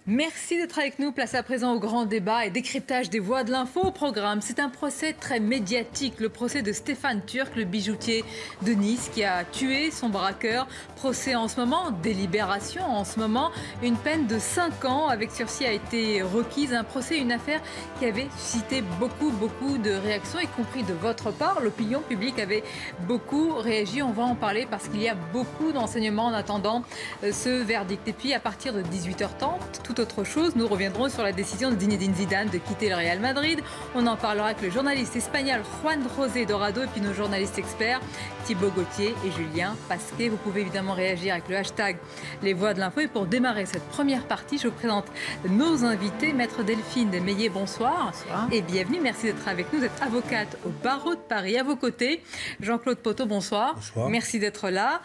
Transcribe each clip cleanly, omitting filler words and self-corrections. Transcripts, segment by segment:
Merci d'être avec nous. Place à présent au grand débat et décryptage des voix de l'info au programme. C'est un procès très médiatique, le procès de Stéphane Turc, le bijoutier de Nice qui a tué son braqueur. Procès en ce moment, délibération en ce moment. Une peine de 5 ans avec sursis a été requise. Un procès, une affaire qui avait suscité beaucoup de réactions, y compris de votre part. L'opinion publique avait beaucoup réagi. On va en parler parce qu'il y a beaucoup d'enseignements en attendant ce verdict. Et puis à partir de 18h30, tout autre chose, nous reviendrons sur la décision de Zinedine Zidane de quitter le Real Madrid. On en parlera avec le journaliste espagnol Juan José Dorado et puis nos journalistes experts Thibaut Gauthier et Julien Pasquet. Vous pouvez évidemment réagir avec le hashtag Les Voix de l'Info. Et pour démarrer cette première partie, je vous présente nos invités. Maître Delphine Meillet, bonsoir. Bonsoir. Et bienvenue, merci d'être avec nous. Vous êtes avocate au barreau de Paris. À vos côtés, Jean-Claude Poteau, bonsoir. Bonsoir. Merci d'être là.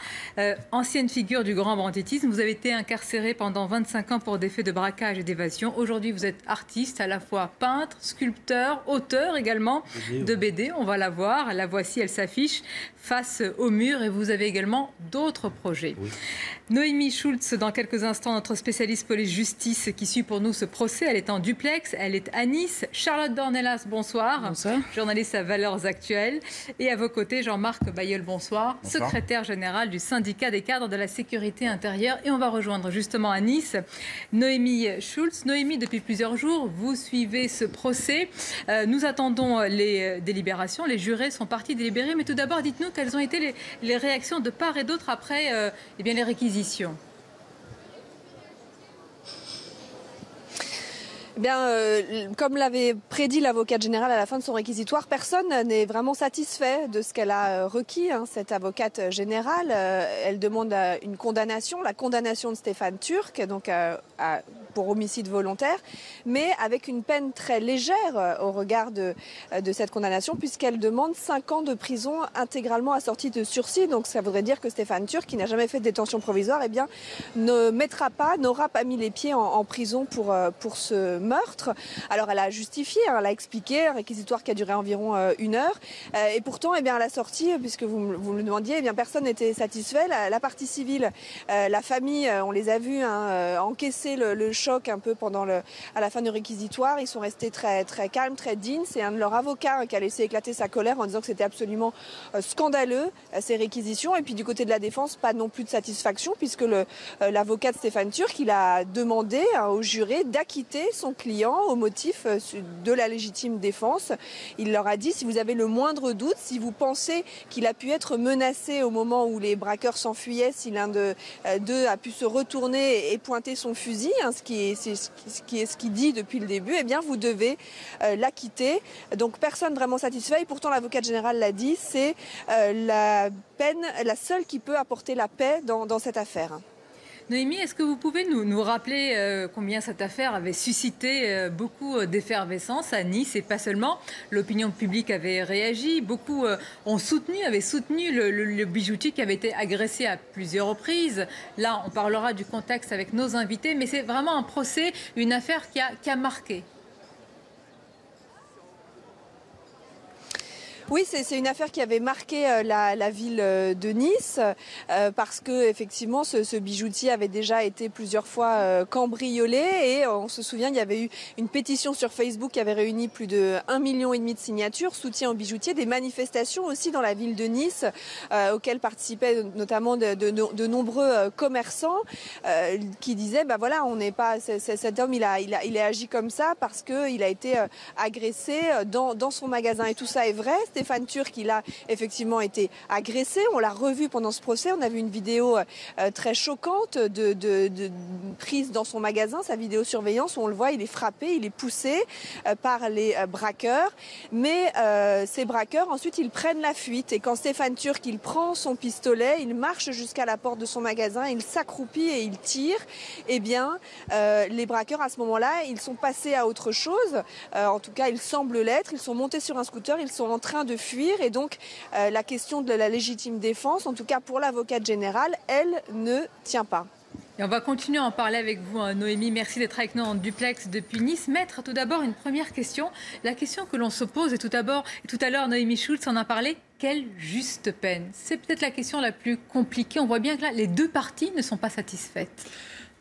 Ancienne figure du grand banditisme, vous avez été incarcéré pendant 25 ans pour des faits de braquage et d'évasion. Aujourd'hui, vous êtes artiste, à la fois peintre, sculpteur, auteur également de BD. On va la voir. La voici, elle s'affiche face au mur et vous avez également d'autres projets. Oui. Noémie Schultz, dans quelques instants, notre spécialiste police-justice qui suit pour nous ce procès. Elle est en duplex, elle est à Nice. Charlotte Dornelas, bonsoir. Bonsoir. Journaliste à Valeurs Actuelles. Et à vos côtés, Jean-Marc Bailleul, bonsoir. Bonsoir. Secrétaire général du syndicat des cadres de la sécurité intérieure. Et on va rejoindre justement à Nice Noémie Schultz. Noémie, depuis plusieurs jours, vous suivez ce procès. Nous attendons les délibérations. Les jurés sont partis délibérer. Mais tout d'abord, dites-nous quelles ont été les réactions de part et d'autre après les réquisitions. Comme l'avait prédit l'avocate générale à la fin de son réquisitoire, personne n'est vraiment satisfait de ce qu'elle a requis. Cette avocate générale, elle demande une condamnation, la condamnation de Stéphane Turc, donc pour homicide volontaire, mais avec une peine très légère au regard de cette condamnation, puisqu'elle demande 5 ans de prison intégralement assortis de sursis. Donc ça voudrait dire que Stéphane Turc, qui n'a jamais fait de détention provisoire, n'aura pas mis les pieds en prison pour ce meurtre. Alors elle a justifié, elle a expliqué, un réquisitoire qui a duré environ 1 heure. Et pourtant, à la sortie, puisque vous me le demandiez, personne n'était satisfait. La partie civile, la famille, on les a vus encaisser le choc un peu à la fin du réquisitoire. Ils sont restés très, très calmes, très dignes. C'est un de leurs avocats qui a laissé éclater sa colère en disant que c'était absolument scandaleux, ces réquisitions. Et puis du côté de la défense, pas non plus de satisfaction, puisque l'avocat de Stéphane Turc, il a demandé au juré d'acquitter son client au motif de la légitime défense. Il leur a dit, si vous avez le moindre doute, si vous pensez qu'il a pu être menacé au moment où les braqueurs s'enfuyaient, si l'un d'eux a pu se retourner et pointer son fusil, ce qu'il dit depuis le début, vous devez l'acquitter. Donc personne vraiment satisfait. Et pourtant l'avocate générale l'a dit, c'est la seule qui peut apporter la paix dans cette affaire. Noémie, est-ce que vous pouvez nous rappeler combien cette affaire avait suscité beaucoup d'effervescence à Nice et pas seulement? L'opinion publique avait réagi, beaucoup avaient soutenu le bijoutier qui avait été agressé à plusieurs reprises. Là, on parlera du contexte avec nos invités, mais c'est vraiment un procès, une affaire qui a marqué. Oui, c'est une affaire qui avait marqué la ville de Nice parce que effectivement ce bijoutier avait déjà été plusieurs fois cambriolé et on se souvient il y avait eu une pétition sur Facebook qui avait réuni plus de 1,5 million de signatures, soutien au bijoutier, des manifestations aussi dans la ville de Nice auxquelles participaient notamment de nombreux commerçants qui disaient on n'est pas cet homme il a agi comme ça parce qu'il a été agressé dans son magasin et tout ça est vrai. Stéphane Turc, il a effectivement été agressé. On l'a revu pendant ce procès. On a vu une vidéo très choquante prise dans son magasin, sa vidéosurveillance où on le voit, il est frappé, il est poussé par les braqueurs. Mais ces braqueurs, ensuite, ils prennent la fuite. Et quand Stéphane Turc, il prend son pistolet, il marche jusqu'à la porte de son magasin, il s'accroupit et il tire. Les braqueurs, à ce moment-là, ils sont passés à autre chose. En tout cas, ils semblent l'être. Ils sont montés sur un scooter, ils sont en train de fuir et donc la question de la légitime défense, en tout cas pour l'avocate générale, elle ne tient pas. Et on va continuer à en parler avec vous, Noémie. Merci d'être avec nous en duplex depuis Nice. Maître, tout d'abord, une première question. La question que l'on se pose, et tout à l'heure, Noémie Schultz en a parlé, quelle juste peine? C'est peut-être la question la plus compliquée. On voit bien que là, les deux parties ne sont pas satisfaites.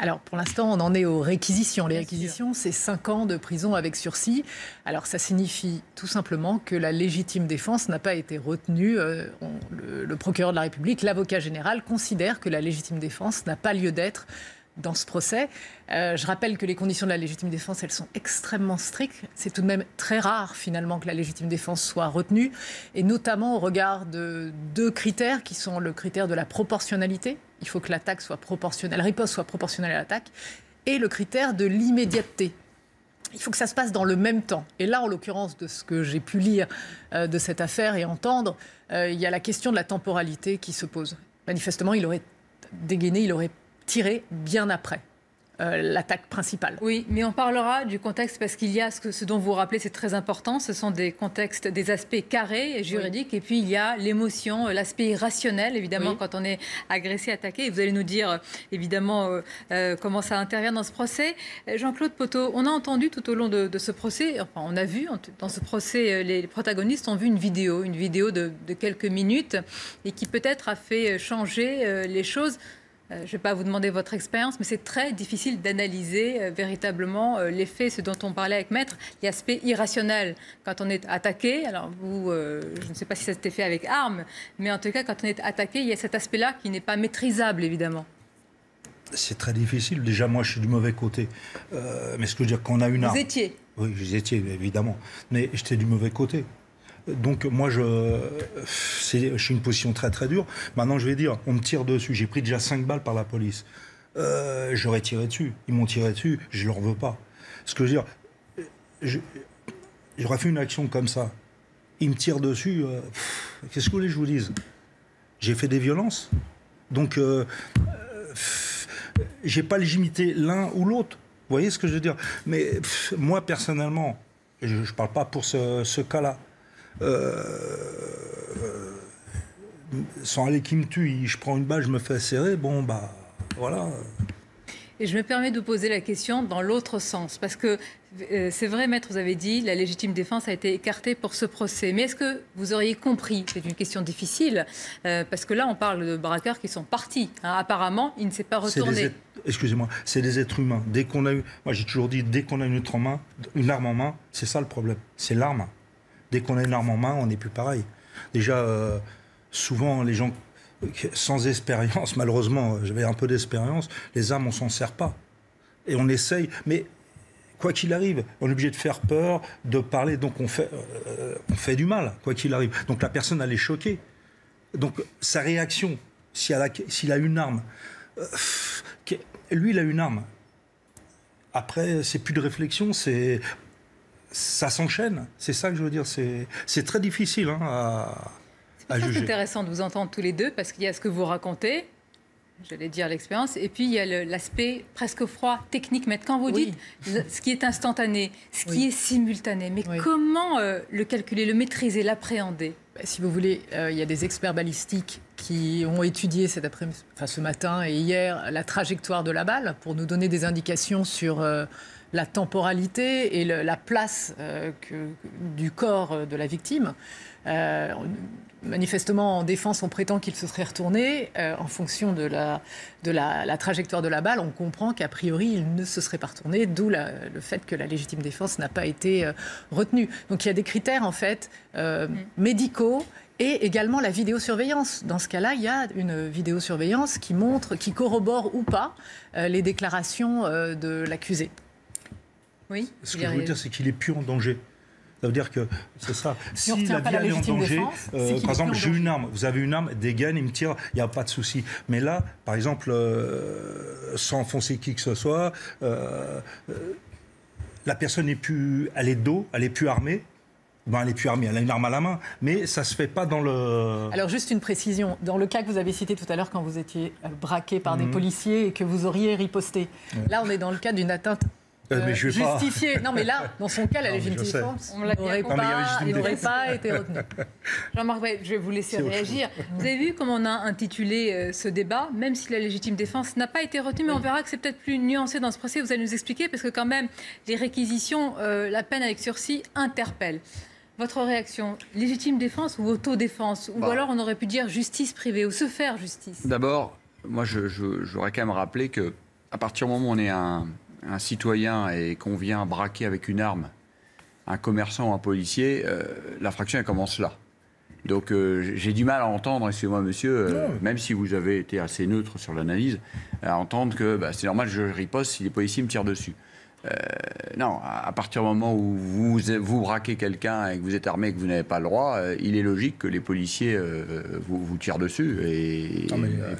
Alors, pour l'instant, on en est aux réquisitions. Les réquisitions, c'est 5 ans de prison avec sursis. Alors, ça signifie tout simplement que la légitime défense n'a pas été retenue. Le procureur de la République, l'avocat général, considère que la légitime défense n'a pas lieu d'être dans ce procès. Je rappelle que les conditions de la légitime défense, elles sont extrêmement strictes. C'est tout de même très rare, finalement, que la légitime défense soit retenue, et notamment au regard de 2 critères qui sont le critère de la proportionnalité. Il faut que l'attaque soit proportionnelle, la riposte soit proportionnelle à l'attaque, et le critère de l'immédiateté. Il faut que ça se passe dans le même temps. Et là, en l'occurrence, de ce que j'ai pu lire de cette affaire et entendre, il y a la question de la temporalité qui se pose. Manifestement, il aurait dégainé, il aurait tiré bien après l'attaque principale. Oui, mais on parlera du contexte parce qu'il y a ce dont vous rappelez, c'est très important, ce sont des contextes, des aspects carrés et juridiques, et puis il y a l'émotion, l'aspect irrationnel, évidemment, quand on est agressé, attaqué. Et vous allez nous dire, évidemment, comment ça intervient dans ce procès. Jean-Claude Poteau, on a entendu tout au long de ce procès, enfin on a vu dans ce procès, les protagonistes ont vu une vidéo de quelques minutes et qui peut-être a fait changer les choses. Je ne vais pas vous demander votre expérience, mais c'est très difficile d'analyser véritablement les faits, ce dont on parlait avec Maître, l'aspect irrationnel. Quand on est attaqué, alors vous, je ne sais pas si ça s'était fait avec armes, mais en tout cas, quand on est attaqué, il y a cet aspect-là qui n'est pas maîtrisable, évidemment. C'est très difficile. Déjà, moi, je suis du mauvais côté. Mais ce que je veux dire, quand on a une arme... Vous étiez ? Oui, j'étais, évidemment. Mais j'étais du mauvais côté. Donc moi, je suis une position très très dure. Maintenant, je vais dire, on me tire dessus. J'ai pris déjà 5 balles par la police. J'aurais tiré dessus. Ils m'ont tiré dessus. Je leur veux pas. Ce que je veux dire, j'aurais fait une action comme ça. Ils me tirent dessus. Qu'est-ce que vous voulez que je vous dise ? J'ai fait des violences. Donc, j'ai pas légitimité l'un ou l'autre. Vous voyez ce que je veux dire ? Mais moi, personnellement, je parle pas pour ce cas-là. Sans aller qui me tue, je prends une balle, je me fais serrer, bon bah voilà. Et je me permets de poser la question dans l'autre sens, parce que c'est vrai, Maître, vous avez dit, la légitime défense a été écartée pour ce procès. Mais est-ce que vous auriez compris, c'est une question difficile, parce que là on parle de braqueurs qui sont partis. Hein, apparemment, il ne s'est pas retourné. Excusez-moi, c'est des êtres humains. Dès qu'on a eu, moi j'ai toujours dit, dès qu'on a une arme en main, c'est ça le problème, c'est l'arme. Dès qu'on a une arme en main, on n'est plus pareil. Déjà, souvent, les gens sans expérience, malheureusement, j'avais un peu d'expérience, les armes, on s'en sert pas. Et on essaye, mais quoi qu'il arrive, on est obligé de faire peur, de parler, donc on fait du mal, quoi qu'il arrive. Donc la personne, elle est choquée. Donc sa réaction, s'il a une arme, lui, il a une arme. Après, c'est plus de réflexion, ça s'enchaîne, c'est ça que je veux dire. C'est très difficile à juger. C'est intéressant de vous entendre tous les deux, parce qu'il y a ce que vous racontez, j'allais dire l'expérience, et puis il y a l'aspect presque froid, technique. Mais quand vous dites ce qui est instantané, ce qui est simultané, mais comment le calculer, le maîtriser, l'appréhender ? Si vous voulez, il y a des experts balistiques qui ont étudié ce matin et hier la trajectoire de la balle pour nous donner des indications sur la temporalité et la place du corps de la victime. Manifestement, en défense, on prétend qu'il se serait retourné. En fonction de la trajectoire de la balle, on comprend qu'a priori, il ne se serait pas retourné, d'où le fait que la légitime défense n'a pas été retenue. Donc il y a des critères, en fait, médicaux et également la vidéosurveillance. Dans ce cas-là, il y a une vidéosurveillance qui corrobore ou pas les déclarations de l'accusé. Oui. Ce que je veux dire, c'est qu'il n'est plus en danger. Ça veut dire que c'est ça. Si la vie est en danger, par exemple, j'ai une arme, vous avez une arme, dégaine, il me tire, il n'y a pas de souci. Mais là, par exemple, sans enfoncer qui que ce soit, la personne n'est plus, elle est de dos, elle n'est plus armée. Ben, elle n'est plus armée, elle a une arme à la main, mais ça ne se fait pas dans le... Alors, juste une précision. Dans le cas que vous avez cité tout à l'heure, quand vous étiez braqué par des policiers et que vous auriez riposté, là, on est dans le cas d'une atteinte mais je vais justifiée. pas... Non, mais là, dans son cas, la légitime défense n'aurait pas été retenue. Jean-Marc, je vais vous laisser réagir. Vous avez vu comment on a intitulé ce débat, même si la légitime défense n'a pas été retenue, mais on verra que c'est peut-être plus nuancé dans ce procès. Vous allez nous expliquer, parce que quand même, les réquisitions, la peine avec sursis interpelle. Votre réaction, légitime défense ou autodéfense ? Ou alors on aurait pu dire justice privée ou se faire justice ? D'abord, moi j'aurais quand même rappelé que à partir du moment où on est un citoyen et qu'on vient braquer avec une arme un commerçant ou un policier, l'infraction elle commence là. Donc j'ai du mal à entendre, excusez-moi monsieur, même si vous avez été assez neutre sur l'analyse, à entendre que c'est normal que je riposte si les policiers me tirent dessus. Non, à partir du moment où vous braquez quelqu'un et que vous êtes armé et que vous n'avez pas le droit, il est logique que les policiers vous tirent dessus et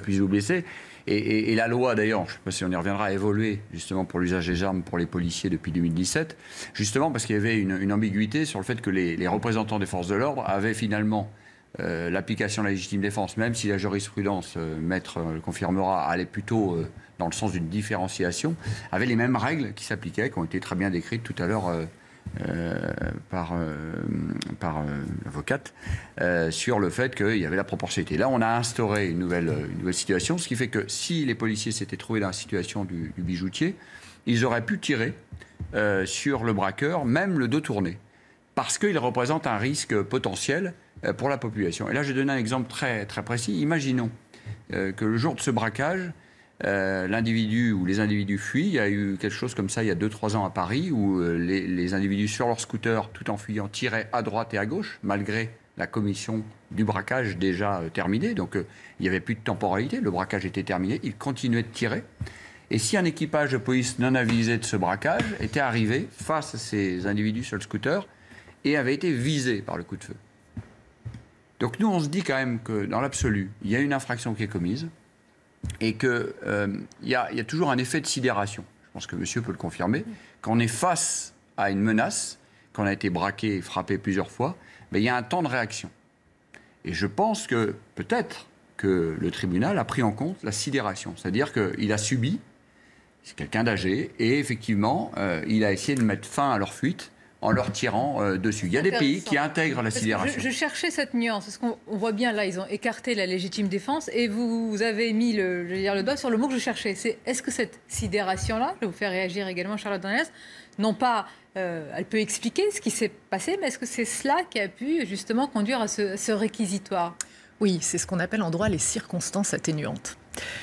puissent vous blesser. Et la loi, d'ailleurs, je ne sais pas si on y reviendra, a évolué justement pour l'usage des armes pour les policiers depuis 2017, justement parce qu'il y avait une ambiguïté sur le fait que les représentants des forces de l'ordre avaient finalement l'application de la légitime défense, même si la jurisprudence, maître le confirmera, allait plutôt dans le sens d'une différenciation, avait les mêmes règles qui s'appliquaient, qui ont été très bien décrites tout à l'heure par l'avocate, sur le fait qu'il y avait la proportionnalité. Là, on a instauré une nouvelle situation, ce qui fait que si les policiers s'étaient trouvés dans la situation du bijoutier, ils auraient pu tirer sur le braqueur, même le dos tourné, parce qu'il représente un risque potentiel pour la population. Et là, je vais donner un exemple très, très précis. Imaginons que le jour de ce braquage, l'individu ou les individus fuient. Il y a eu quelque chose comme ça il y a 2-3 ans à Paris où les individus sur leur scooter, tout en fuyant, tiraient à droite et à gauche, malgré la commission du braquage déjà terminée. Donc il n'y avait plus de temporalité, le braquage était terminé, ils continuaient de tirer. Et si un équipage de police non avisé de ce braquage était arrivé face à ces individus sur le scooter et avait été visé par le coup de feu. Donc nous, on se dit quand même que dans l'absolu, il y a une infraction qui est commise, et qu'il y a toujours un effet de sidération. Je pense que monsieur peut le confirmer. Quand on est face à une menace, quand on a été braqué et frappé plusieurs fois, il y a un temps de réaction. Et je pense que peut-être que le tribunal a pris en compte la sidération. C'est-à-dire qu'il a subi, c'est quelqu'un d'âgé, et effectivement, il a essayé de mettre fin à leur fuite en leur tirant dessus. Il y a des pays qui intègrent la sidération. Je cherchais cette nuance, parce qu'on voit bien là, ils ont écarté la légitime défense, et vous avez mis le doigt sur le mot que je cherchais. Est-ce que cette sidération-là, je vais vous faire réagir également Charlotte Dornelas, non pas, elle peut expliquer ce qui s'est passé, mais est-ce que c'est cela qui a pu justement conduire à ce réquisitoire ? Oui, c'est ce qu'on appelle en droit les circonstances atténuantes.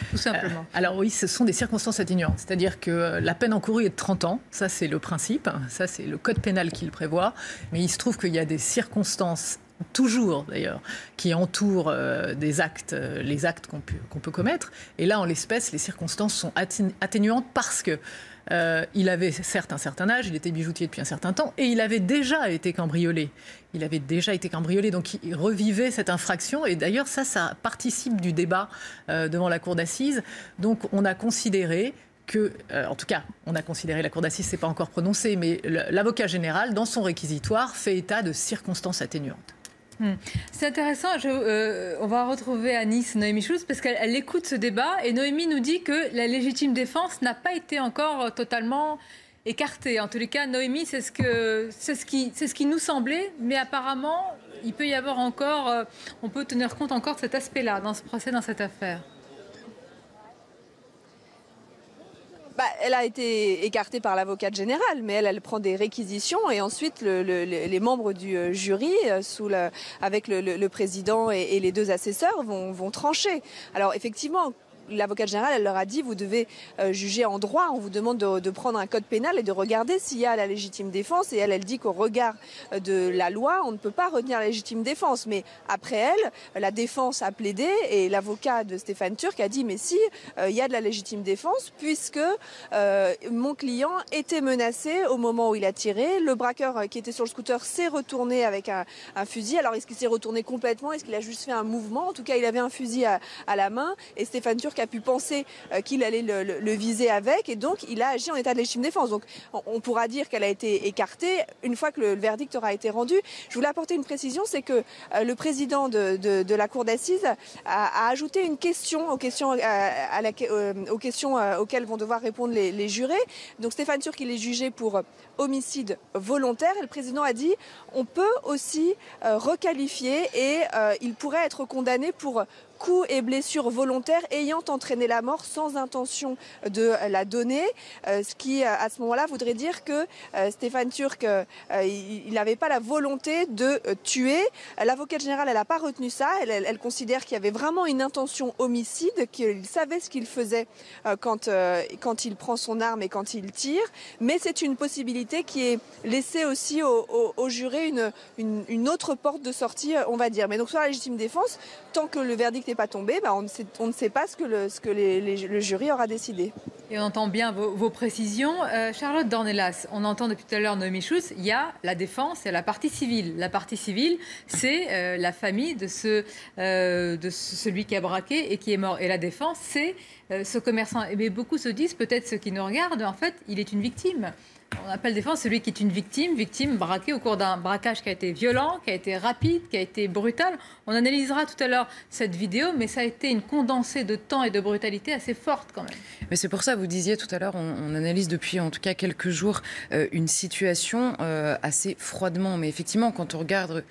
Tout simplement. Alors oui, ce sont des circonstances atténuantes. C'est-à-dire que la peine encourue est de 30 ans. Ça, c'est le principe. Ça, c'est le code pénal qui le prévoit. Mais il se trouve qu'il y a des circonstances, toujours d'ailleurs, qui entourent les actes qu'on peut commettre. Et là, en l'espèce, les circonstances sont atténuantes parce que il avait certes un certain âge, il était bijoutier depuis un certain temps, et il avait déjà été cambriolé. Donc il revivait cette infraction, et d'ailleurs ça participe du débat devant la cour d'assises. Donc on a considéré que, en tout cas, la cour d'assises, c'est pas encore prononcé, mais l'avocat général, dans son réquisitoire, fait état de circonstances atténuantes. C'est intéressant, on va retrouver à Nice Noémie Schulz parce qu'elle écoute ce débat et Noémie nous dit que la légitime défense n'a pas été encore totalement écartée. En tous les cas, Noémie, c'est ce qui nous semblait, mais apparemment, il peut y avoir encore, on peut tenir compte encore de cet aspect-là dans ce procès, dans cette affaire. Elle a été écartée par l'avocate générale, mais elle prend des réquisitions et ensuite les membres du jury, avec le président et les deux assesseurs, vont trancher. Alors effectivement, l'avocate générale, elle leur a dit, vous devez juger en droit, on vous demande de prendre un code pénal et de regarder s'il y a la légitime défense. Et elle dit qu'au regard de la loi, on ne peut pas retenir la légitime défense. Mais après elle, la défense a plaidé et l'avocat de Stéphane Turc a dit, mais si, il y a de la légitime défense puisque mon client était menacé au moment où il a tiré. Le braqueur qui était sur le scooter s'est retourné avec un fusil. Alors est-ce qu'il s'est retourné complètement? Est-ce qu'il a juste fait un mouvement? En tout cas, il avait un fusil à la main et Stéphane Turc a pu penser qu'il allait le viser avec et donc il a agi en état de légitime défense. Donc on pourra dire qu'elle a été écartée une fois que le verdict aura été rendu. Je voulais apporter une précision, c'est que le président de la cour d'assises a ajouté une question aux questions auxquelles vont devoir répondre les jurés. Donc Stéphane Turc, il est jugé pour homicide volontaire et le président a dit on peut aussi requalifier et il pourrait être condamné pour coups et blessures volontaires ayant entraîné la mort sans intention de la donner. Ce qui, à ce moment-là, voudrait dire que Stéphane Turc, il n'avait pas la volonté de tuer. L'avocate générale, elle n'a pas retenu ça. Elle considère qu'il y avait vraiment une intention homicide, qu'il savait ce qu'il faisait quand il prend son arme et quand il tire. Mais c'est une possibilité qui est laissée aussi au juré, une autre porte de sortie, on va dire. Mais donc sur la légitime défense, tant que le verdict n'est pas tombé, on ne sait pas ce que le jury aura décidé. Et on entend bien vos précisions. Charlotte Dornelas, on entend depuis tout à l'heure Noémie Schulz, il y a la défense et la partie civile. La partie civile, c'est la famille de celui qui a braqué et qui est mort. Et la défense, c'est ce commerçant. Mais beaucoup se disent, peut-être ceux qui nous regardent, en fait, il est une victime. On appelle défense celui qui est une victime braquée au cours d'un braquage qui a été violent, qui a été rapide, qui a été brutal. On analysera tout à l'heure cette vidéo, mais ça a été une condensée de temps et de brutalité assez forte quand même. Mais c'est pour ça, vous disiez tout à l'heure, on analyse depuis en tout cas quelques jours une situation assez froidement. Mais effectivement, quand on regarde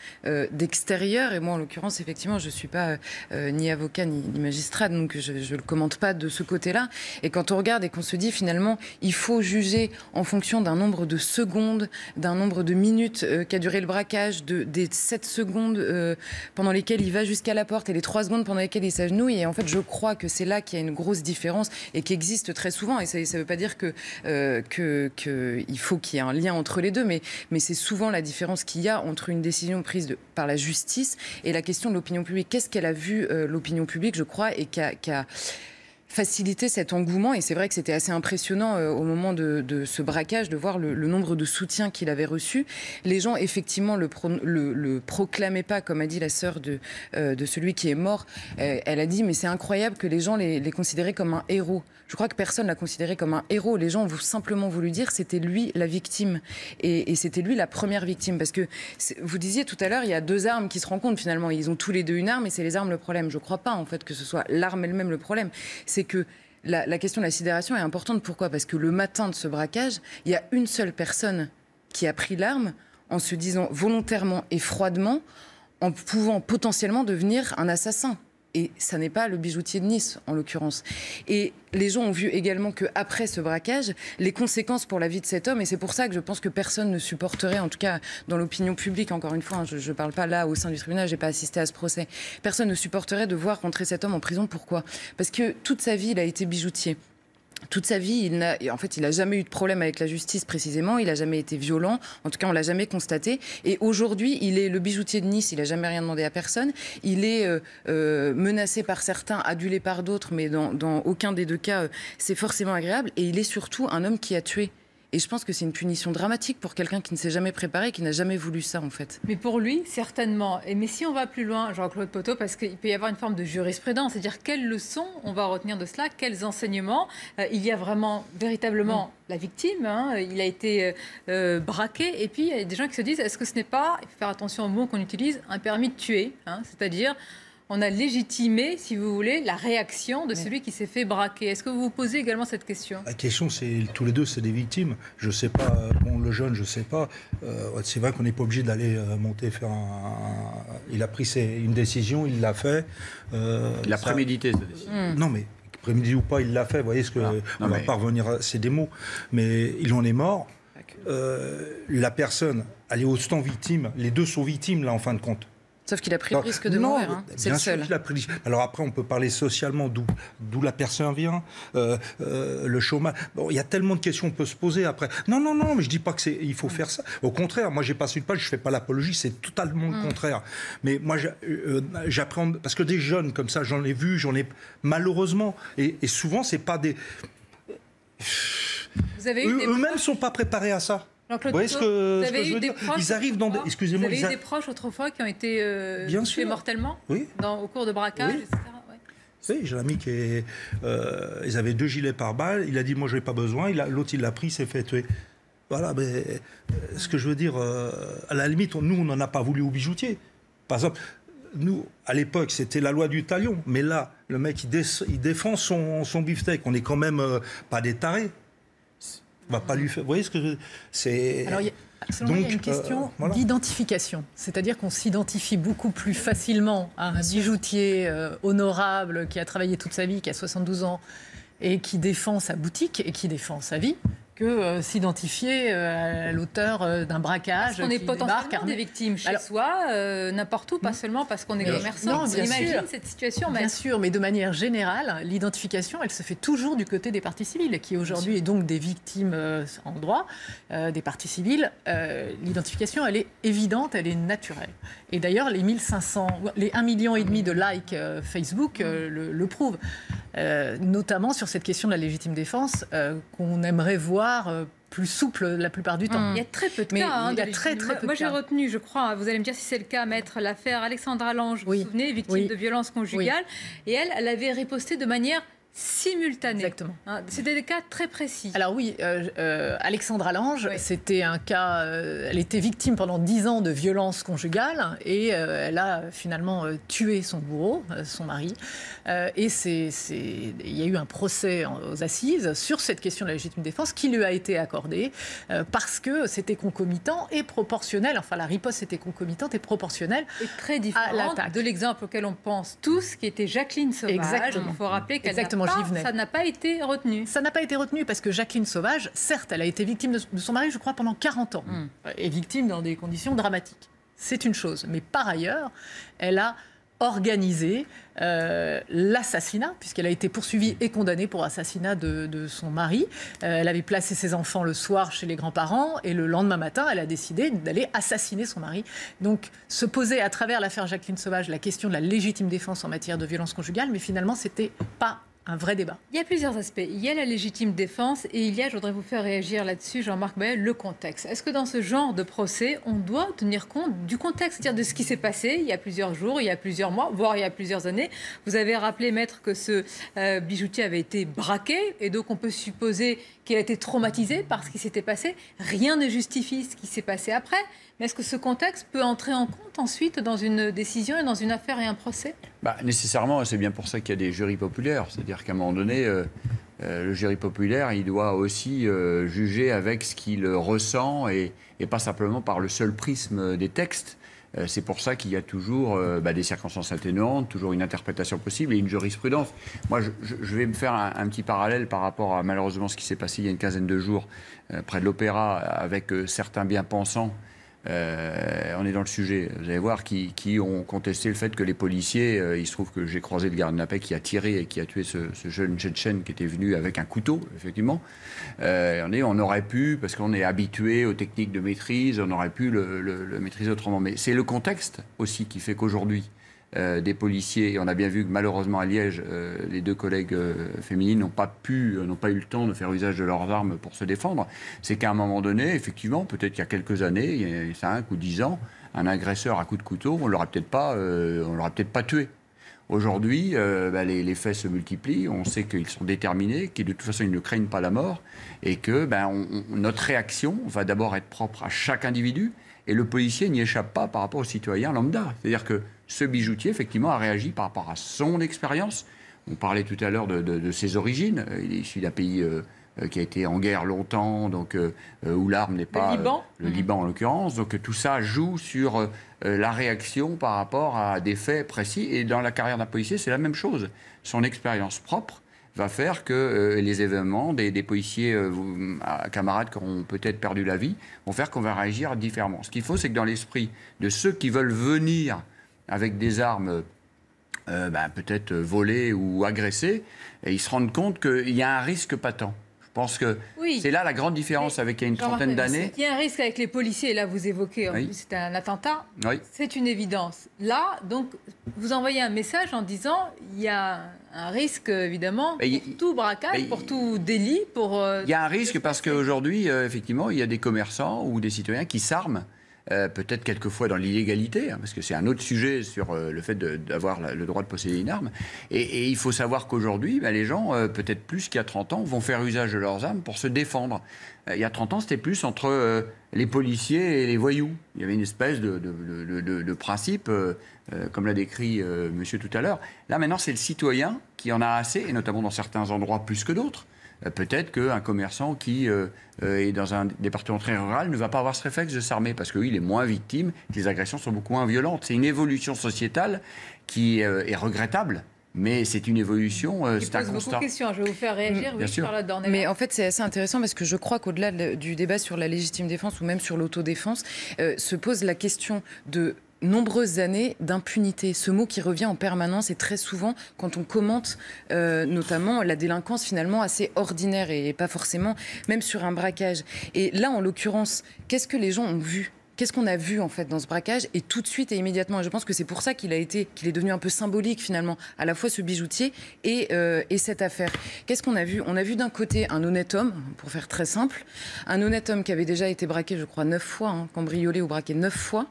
d'extérieur, et moi en l'occurrence, effectivement, je ne suis pas ni avocat ni magistrat, donc je ne le commente pas de ce côté-là. Et quand on regarde et qu'on se dit finalement, il faut juger en fonction d'un nombre de secondes, d'un nombre de minutes qu'a duré le braquage, des 7 secondes pendant lesquelles il va jusqu'à la porte et les 3 secondes pendant lesquelles il s'agenouille. Et en fait, je crois que c'est là qu'il y a une grosse différence et qui existe très souvent. Et ça ne veut pas dire qu'il faut qu'il y ait un lien entre les deux, mais c'est souvent la différence qu'il y a entre une décision prise par la justice et la question de l'opinion publique. Qu'est-ce qu'elle a vu, l'opinion publique, je crois, et qui a faciliter cet engouement. Et c'est vrai que c'était assez impressionnant au moment de ce braquage de voir le nombre de soutiens qu'il avait reçu. Les gens, effectivement, le proclamaient pas, comme a dit la sœur de celui qui est mort. Elle a dit, mais c'est incroyable que les gens les considéraient comme un héros. Je crois que personne l'a considéré comme un héros. Les gens ont simplement voulu dire c'était lui la victime. Et c'était lui la première victime. Parce que, vous disiez tout à l'heure, il y a 2 armes qui se rencontrent finalement. Ils ont tous les 2 une arme et c'est les armes le problème. Je ne crois pas en fait que ce soit l'arme elle-même le problème. C'est que la question de la sidération est importante. Pourquoi ? Parce que le matin de ce braquage, il y a une seule personne qui a pris l'arme en se disant volontairement et froidement, en pouvant potentiellement devenir un assassin. Et ça n'est pas le bijoutier de Nice, en l'occurrence. Et les gens ont vu également qu'après ce braquage, les conséquences pour la vie de cet homme, et c'est pour ça que je pense que personne ne supporterait, en tout cas dans l'opinion publique, encore une fois, je ne parle pas là au sein du tribunal, je n'ai pas assisté à ce procès, personne ne supporterait de voir rentrer cet homme en prison. Pourquoi ? Parce que toute sa vie, il a été bijoutier. Toute sa vie, il n'a jamais eu de problème avec la justice précisément, il n'a jamais été violent, en tout cas on ne l'a jamais constaté. Et aujourd'hui, il est le bijoutier de Nice, il n'a jamais rien demandé à personne, il est menacé par certains, adulé par d'autres, mais dans aucun des 2 cas, c'est forcément agréable. Et il est surtout un homme qui a tué. Et je pense que c'est une punition dramatique pour quelqu'un qui ne s'est jamais préparé, qui n'a jamais voulu ça, en fait. Mais pour lui, certainement. Mais si on va plus loin, Jean-Claude Poteau, parce qu'il peut y avoir une forme de jurisprudence, c'est-à-dire quelles leçons on va retenir de cela, quels enseignements. Il y a vraiment, véritablement, la victime, il a été braqué, et puis il y a des gens qui se disent, est-ce que ce n'est pas, il faut faire attention aux mots qu'on utilise, un permis de tuer, c'est-à-dire... On a légitimé, si vous voulez, la réaction de celui qui s'est fait braquer. Est-ce que vous vous posez également cette question ? La question, c'est tous les 2, c'est des victimes. Je ne sais pas, le jeune, je ne sais pas. C'est vrai qu'on n'est pas obligé d'aller monter, faire Il a pris une décision, il l'a fait. Il a prémédité cette décision. Non, mais prémédité ou pas, il l'a fait. Vous voyez, on ne va pas revenir à c'est des mots. Mais il en est mort. La personne, elle est autant victime. Les 2 sont victimes, là, en fin de compte. Sauf qu'il a pris le risque de mourir, c'est le seul. Bien sûr qu'il a pris. Alors après, on peut parler socialement, d'où la personne vient, le chômage. Bon, il y a tellement de questions qu'on peut se poser après. Non, mais je dis pas que il faut faire ça. Au contraire, moi, j'ai passé une page, je fais pas l'apologie, c'est totalement le contraire. Mais moi, j'apprends parce que des jeunes comme ça, j'en ai vu, malheureusement, et souvent, c'est pas des. Eux-mêmes sont pas préparés à ça. Jean-Claude vous voyez ce que je veux dire ? Ils arrivent dans excusez-moi, vous avez eu des proches autrefois qui ont été tués mortellement au cours de braquage, etc. Oui, j'ai un ami qui ils avaient 2 gilets pare-balles. Il a dit, moi, je n'ai pas besoin. L'autre, il l'a pris, il s'est fait tuer. Voilà, mais ce que je veux dire, à la limite, nous, on n'en a pas voulu aux bijoutiers. Par exemple, nous, à l'époque, c'était la loi du talion. Mais là, le mec, il défend son beefsteak. On n'est quand même pas des tarés. va pas lui faire... Vous voyez ce que c'est... Alors, selon moi, il y a une question d'identification. C'est-à-dire qu'on s'identifie beaucoup plus facilement à un bijoutier honorable qui a travaillé toute sa vie, qui a 72 ans et qui défend sa boutique et qui défend sa vie, que s'identifier à l'auteur d'un braquage. Parce qu'on est potentiellement des victimes chez soi, n'importe où, pas seulement parce qu'on est commerçant. Non, bien imagine sûr. cette situation. Bien sûr, mais de manière générale, l'identification, elle se fait toujours du côté des parties civiles, qui aujourd'hui est donc des victimes en droit, des parties civiles. L'identification, elle est évidente, elle est naturelle. Et d'ailleurs, les 1,5 million de likes Facebook le prouvent. Notamment sur cette question de la légitime défense, qu'on aimerait voir plus souple la plupart du temps. Il y a très peu de cas. Il y a très peu de Moi, cas. j'ai retenu, je crois, vous allez me dire si c'est le cas, maître, l'affaire Alexandra Lange, vous vous souvenez, victime de violences conjugales. Et elle avait riposté de manière simultanée. Exactement. C'était des cas très précis. Alors oui, Alexandra Lange, c'était un cas... elle était victime pendant 10 ans de violences conjugales et elle a finalement tué son bourreau, son mari. Et il y a eu un procès aux assises sur cette question de la légitime défense qui lui a été accordé parce que c'était concomitant et proportionnel. Enfin, la riposte était concomitante et proportionnelle et très différente de l'exemple auquel on pense tous, qui était Jacqueline Sauvage. Exactement. Il faut rappeler qu'elle ça n'a pas été retenu. Ça n'a pas été retenu parce que Jacqueline Sauvage, certes, elle a été victime de son mari, je crois, pendant 40 ans. Et victime dans des conditions dramatiques. C'est une chose. Mais par ailleurs, elle a organisé l'assassinat, puisqu'elle a été poursuivie et condamnée pour assassinat de son mari. Elle avait placé ses enfants le soir chez les grands-parents et le lendemain matin, elle a décidé d'aller assassiner son mari. Donc, se poser à travers l'affaire Jacqueline Sauvage la question de la légitime défense en matière de violence conjugale, mais finalement, c'était pas un vrai débat. Il y a plusieurs aspects. Il y a la légitime défense et il y a, je voudrais vous faire réagir là-dessus, Jean-Marc Baillet, le contexte. Est-ce que dans ce genre de procès, on doit tenir compte du contexte, c'est-à-dire de ce qui s'est passé il y a plusieurs jours, il y a plusieurs mois, voire il y a plusieurs années? Vous avez rappelé, maître, que ce bijoutier avait été braqué et donc on peut supposer qu'il a été traumatisé par ce qui s'était passé. Rien ne justifie ce qui s'est passé après. Mais est-ce que ce contexte peut entrer en compte ensuite dans une décision et dans une affaire et un procès? Nécessairement, c'est bien pour ça qu'il y a des jurys populaires. C'est-à-dire qu'à un moment donné, le jury populaire, il doit aussi juger avec ce qu'il ressent et pas simplement par le seul prisme des textes. C'est pour ça qu'il y a toujours des circonstances atténuantes, toujours une interprétation possible et une jurisprudence. Moi, je vais me faire un petit parallèle par rapport à malheureusement ce qui s'est passé il y a une quinzaine de jours près de l'Opéra avec certains bien-pensants. On est dans le sujet, vous allez voir, qui ont contesté le fait que les policiers, il se trouve que j'ai croisé le garde de la paix qui a tiré et qui a tué ce jeune Tchétchène qui était venu avec un couteau, effectivement. On aurait pu, parce qu'on est habitué aux techniques de maîtrise, on aurait pu le maîtriser autrement. Mais c'est le contexte aussi qui fait qu'aujourd'hui, des policiers, et on a bien vu que malheureusement à Liège, les deux collègues féminines n'ont pas eu le temps de faire usage de leurs armes pour se défendre. C'est qu'à un moment donné, effectivement, peut-être qu'il y a quelques années, il y a 5 ou 10 ans, un agresseur à coups de couteau, on ne l'aurait peut-être pas tué. Aujourd'hui, les faits se multiplient, on sait qu'ils sont déterminés, qu'ils de toute façon ils ne craignent pas la mort, et que notre réaction va d'abord être propre à chaque individu, et le policier n'y échappe pas par rapport au citoyen lambda. C'est-à-dire que ce bijoutier, effectivement, a réagi par rapport à son expérience. On parlait tout à l'heure de ses origines. Il est issu d'un pays qui a été en guerre longtemps, donc où l'arme n'est pas... Le Liban. Le Liban, en l'occurrence. Donc tout ça joue sur la réaction par rapport à des faits précis. Et dans la carrière d'un policier, c'est la même chose. Son expérience propre va faire que les événements des policiers, camarades qui auront peut-être perdu la vie, vont faire qu'on va réagir différemment. Ce qu'il faut, c'est que dans l'esprit de ceux qui veulent venir avec des armes peut-être volées ou agressées, et ils se rendent compte qu'il y a un risque patent. Je pense que c'est là la grande différence avec il y a une trentaine d'années. Il y a un risque avec les policiers, et là vous évoquez, c'est un attentat, c'est une évidence. Là, donc, vous envoyez un message en disant il y a un risque, évidemment, pour tout braquage, pour tout délit. Il y a un risque parce qu'aujourd'hui, effectivement, il y a des commerçants ou des citoyens qui s'arment. Peut-être quelquefois dans l'illégalité, parce que c'est un autre sujet sur le fait d'avoir le droit de posséder une arme. Et il faut savoir qu'aujourd'hui, les gens, peut-être plus qu'il y a 30 ans, vont faire usage de leurs armes pour se défendre. Il y a 30 ans, c'était plus entre les policiers et les voyous. Il y avait une espèce de principe, comme l'a décrit monsieur tout à l'heure. Là, maintenant, c'est le citoyen qui en a assez, et notamment dans certains endroits plus que d'autres, peut-être qu'un commerçant qui est dans un département très rural ne va pas avoir ce réflexe de s'armer parce que lui, il est moins victime, les agressions sont beaucoup moins violentes. C'est une évolution sociétale qui est regrettable. Mais c'est une évolution, c'est un constat. Beaucoup de questions. Je vais vous faire réagir. Bien sûr. Mais en fait, c'est assez intéressant parce que je crois qu'au-delà du débat sur la légitime défense ou même sur l'autodéfense, se pose la question de nombreuses années d'impunité. Ce mot qui revient en permanence et très souvent quand on commente notamment la délinquance finalement assez ordinaire et pas forcément même sur un braquage. Et là, en l'occurrence, qu'est-ce que les gens ont vu ? Qu'est-ce qu'on a vu en fait dans ce braquage et tout de suite et immédiatement. Et je pense que c'est pour ça qu'il est devenu un peu symbolique finalement, à la fois ce bijoutier et cette affaire. Qu'est-ce qu'on a vu ? On a vu d'un côté un honnête homme, pour faire très simple, un honnête homme qui avait déjà été braqué, je crois, 9 fois, cambriolé ou braqué 9 fois.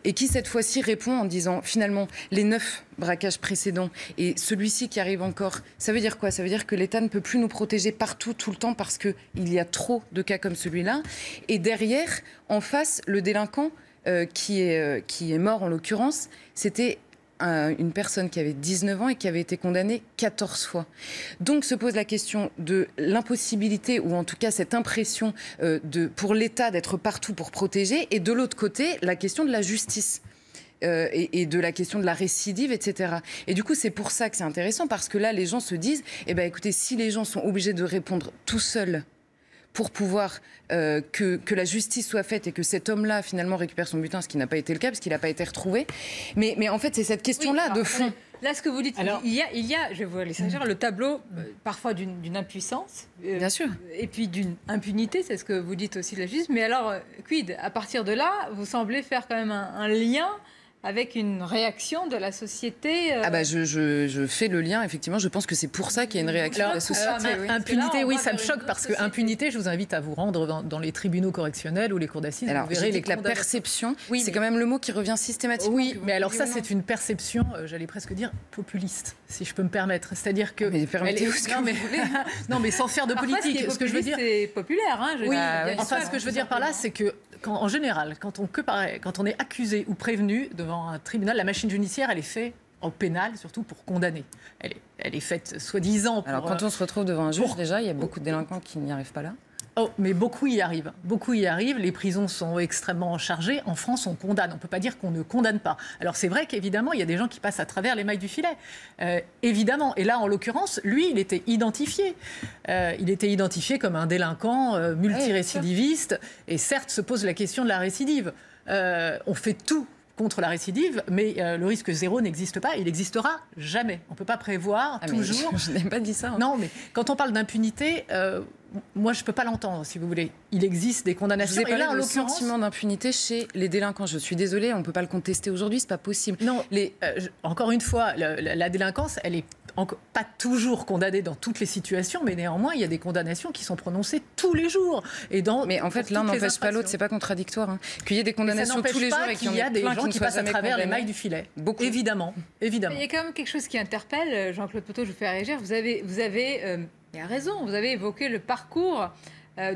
Et qui cette fois-ci répond en disant finalement les 9 braquages précédents et celui-ci qui arrive encore, ça veut dire quoi ? Ça veut dire que l'État ne peut plus nous protéger partout, tout le temps, parce qu'il y a trop de cas comme celui-là. Et derrière, en face, le délinquant qui est mort en l'occurrence, c'était une personne qui avait 19 ans et qui avait été condamnée 14 fois. Donc se pose la question de l'impossibilité, ou en tout cas cette impression pour l'État d'être partout pour protéger, et de l'autre côté, la question de la justice. Et de la question de la récidive, etc. Et du coup, c'est pour ça que c'est intéressant, parce que là, les gens se disent, écoutez, si les gens sont obligés de répondre tout seuls pour pouvoir que la justice soit faite et que cet homme-là, finalement, récupère son butin, ce qui n'a pas été le cas, parce qu'il n'a pas été retrouvé. Mais en fait, c'est cette question-là de fond. Là, ce que vous dites, il y a, je vais vous laisser dire, le tableau parfois d'une impuissance, bien sûr, et puis d'une impunité, c'est ce que vous dites aussi de la justice. Mais alors, quid ? À partir de là, vous semblez faire quand même un lien avec une réaction de la société. Je fais le lien, effectivement. Je pense que c'est pour ça qu'il y a une réaction de la société. Impunité, oui, ça me choque, parce que impunité, je vous invite à vous rendre dans les tribunaux correctionnels ou les cours d'assises. Alors, vous verrez la perception, c'est quand même le mot qui revient systématiquement. Oui, mais alors ça, c'est une perception, j'allais presque dire, populiste, si je peux me permettre. C'est-à-dire que... Mais permettez-vous ce que vous voulez. Non, mais sans faire de politique. Ce que je veux dire, c'est populaire. Ce que je veux dire par là, c'est que, en général, quand on est accusé ou prévenu devant un tribunal, la machine judiciaire, elle est faite en pénal, surtout pour condamner. Elle est faite soi-disant pour... Alors quand on se retrouve devant un juge, déjà, il y a beaucoup de délinquants qui n'y arrivent pas là. Oh, mais beaucoup y arrivent. Beaucoup y arrivent. Les prisons sont extrêmement chargées. En France, on condamne. On ne peut pas dire qu'on ne condamne pas. Alors c'est vrai qu'évidemment, il y a des gens qui passent à travers les mailles du filet. Évidemment. Et là, en l'occurrence, lui, il était identifié. Il était identifié comme un délinquant multirécidiviste. Et certes, se pose la question de la récidive. On fait tout contre la récidive, mais le risque zéro n'existe pas, il n'existera jamais. On ne peut pas prévoir toujours... Je n'ai pas dit ça. Non, mais quand on parle d'impunité, moi je ne peux pas l'entendre, si vous voulez. Il existe des condamnations. Vous avez parlé de sentiment d'impunité chez les délinquants. Je suis désolée, on ne peut pas le contester aujourd'hui, ce n'est pas possible. Non, encore une fois, la délinquance, elle est pas toujours condamnée dans toutes les situations, mais néanmoins, il y a des condamnations qui sont prononcées tous les jours. Mais en fait, l'un n'empêche pas l'autre, c'est pas contradictoire. Hein. Qu'il y ait des condamnations tous les jours et qu'il y a des gens qui passent à travers les mailles du filet. Beaucoup. Évidemment. Il y a quand même quelque chose qui interpelle, Jean-Claude Poteau, je vous fais réagir. Vous avez il a raison, vous avez évoqué le parcours